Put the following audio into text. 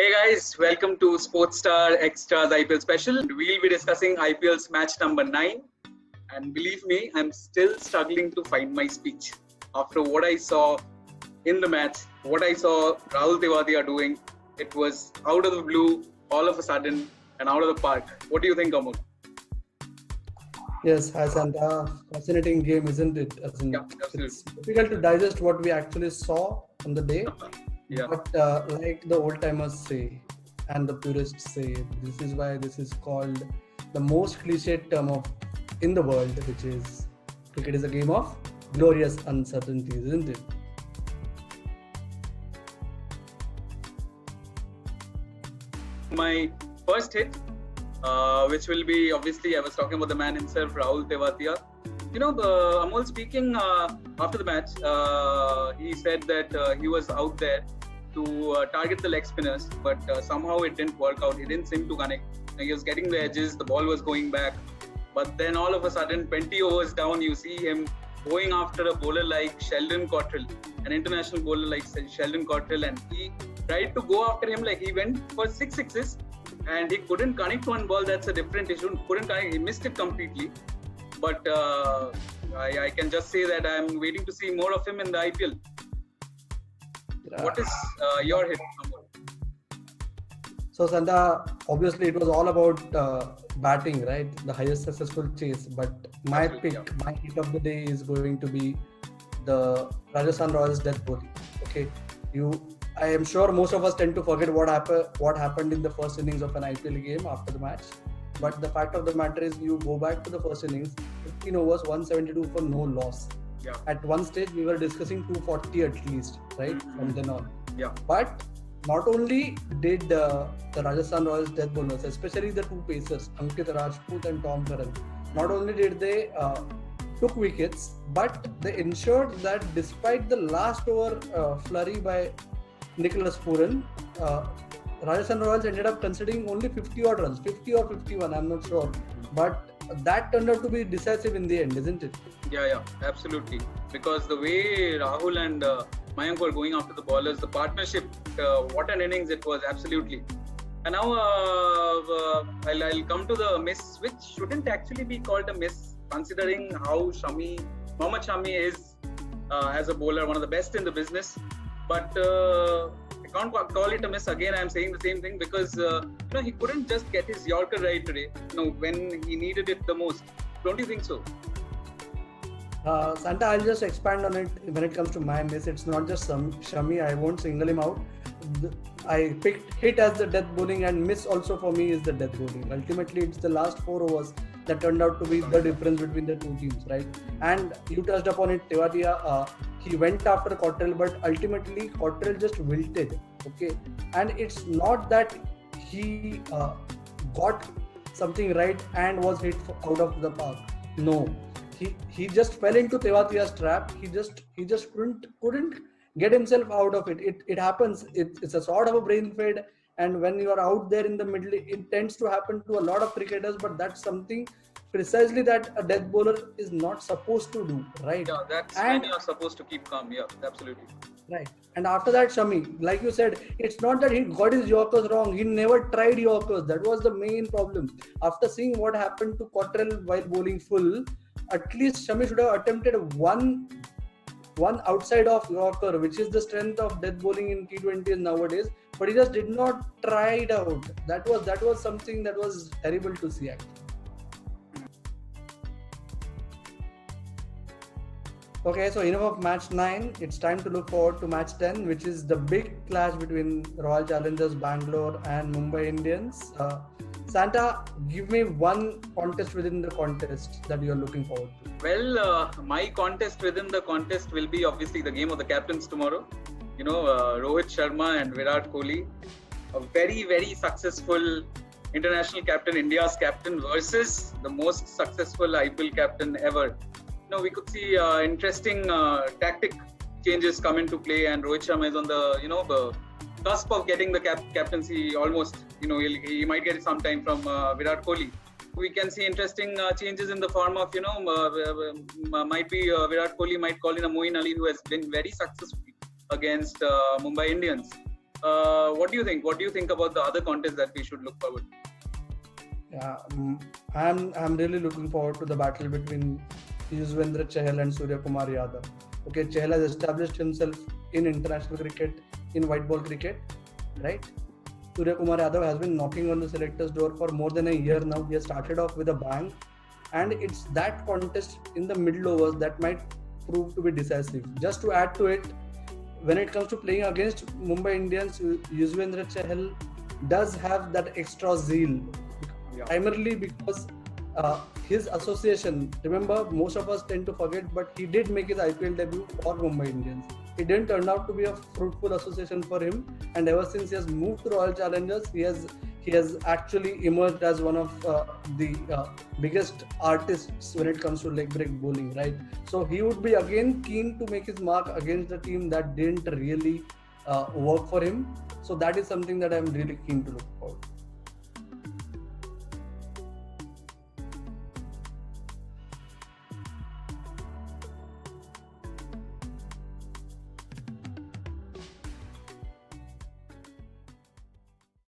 Hey guys, welcome to Sportstar Extras IPL special. We'll be discussing IPL's match number 9. And believe me, I'm still struggling to find my speech. After what I saw in the match, what I saw Rahul Tewatia doing, it was out of the blue, all of a sudden, and out of the park. What do you think, Amol? Yes, Hassan, fascinating game, isn't it? Yeah, absolutely. It's difficult to digest what we actually saw on the day. Yeah. But like the old timers say, and the purists say, this is why this is called the most cliched term in the world, which is cricket is a game of glorious uncertainties, isn't it? My first hit, which will be obviously, I was talking about the man himself, Rahul Tewatia. You know, Amol speaking after the match, he said that he was out there to target the leg spinners, but somehow it didn't work out. He didn't seem to connect. He was getting the edges, the ball was going back, but then all of a sudden, 20 overs down, you see him going after a bowler like Sheldon Cottrell, an international bowler like Sheldon Cottrell, and he tried to go after him like he went for 6 sixes, and he couldn't connect one ball. That's a different issue. Couldn't connect. He missed it completely. But I can just say that I'm waiting to see more of him in the IPL. What is your hit, Amol? So, Santa, obviously it was all about batting, right? The highest successful chase. But my Absolutely, pick, my hit of the day is going to be the Rajasthan Royals death bowling. Okay, I am sure most of us tend to forget what happened in the first innings of an IPL game after the match. But the fact of the matter is, you go back to the first innings, 15 overs, 172 for no loss. Yeah. At one stage, we were discussing 240 at least, right? From then on. Yeah. But not only did the Rajasthan Royals death bowlers, especially the two pacers, Ankit Rajput and Tom Curran, not only did they took wickets, but they ensured that despite the last over flurry by Nicholas Pooran, Rajasthan Royals ended up conceding only 50 odd runs, 50 or 51, I'm not sure. But that turned out to be decisive in the end, isn't it? Yeah, absolutely. Because the way Rahul and Mayank were going after the ballers, the partnership, what an innings it was, absolutely. And now I'll come to the miss, which shouldn't actually be called a miss, considering how Mohammad Shami is as a bowler, one of the best in the business. But I can't call it a miss. Again, I'm saying the same thing because he couldn't just get his Yorker right today. When he needed it the most. Don't you think so? Santa, I'll just expand on it when it comes to my miss. It's not just Shami. I won't single him out. I picked hit as the death bowling, and miss also for me is the death bowling. Ultimately, it's the last 4 overs that turned out to be the difference between the two teams, right? And you touched upon it, Tewatia. He went after Cottrell, but ultimately Cottrell just wilted. Okay, and it's not that he got something right and was hit out of the park. No, he just fell into Tewatia's trap. He just couldn't get himself out of it. It happens. It's a sort of a brain fade. And when you are out there in the middle, it tends to happen to a lot of cricketers, but that's something precisely that a death bowler is not supposed to do, right? Yeah, that's when you're supposed to keep calm. Yeah, absolutely. Right. And after that, Shami, like you said, it's not that he got his Yorkers wrong. He never tried Yorkers. That was the main problem. After seeing what happened to Cottrell while bowling full, at least Shami should have attempted one outside of Yorker, which is the strength of death bowling in T20s nowadays. But he just did not try it out. That was something that was terrible to see, actually. Okay, so enough of match 9. It's time to look forward to match 10, which is the big clash between Royal Challengers Bangalore and Mumbai Indians. Santa, give me one contest within the contest that you are looking forward to. Well, my contest within the contest will be obviously the game of the captains tomorrow. Rohit Sharma and Virat Kohli, a very, very successful international captain, India's captain versus the most successful IPL captain ever. We could see interesting tactic changes come into play, and Rohit Sharma is on the cusp of getting the captaincy almost. He might get it sometime from Virat Kohli. We can see interesting changes in the form of, might be Virat Kohli might call in a Moeen Ali, who has been very successful against Mumbai Indians. What do you think? What do you think about the other contests that we should look forward to? Yeah, I'm really looking forward to the battle between Yuzvendra Chahal and Surya Kumar Yadav. Okay, Chahal has established himself in international cricket, in white ball cricket, right? Surya Kumar Yadav has been knocking on the selector's door for more than a year now. He has started off with a bang, and it's that contest in the middle overs that might prove to be decisive. Just to add to it, when it comes to playing against Mumbai Indians, Yuzvendra Chahal does have that extra zeal. Yeah. Primarily because his association, remember, most of us tend to forget, but he did make his IPL debut for Mumbai Indians. It didn't turn out to be a fruitful association for him, and ever since he has moved to Royal Challengers, he has actually emerged as one of the biggest artists when it comes to leg break bowling, right? So he would be again keen to make his mark against the team that didn't really work for him. So that is something that I'm really keen to look forward to.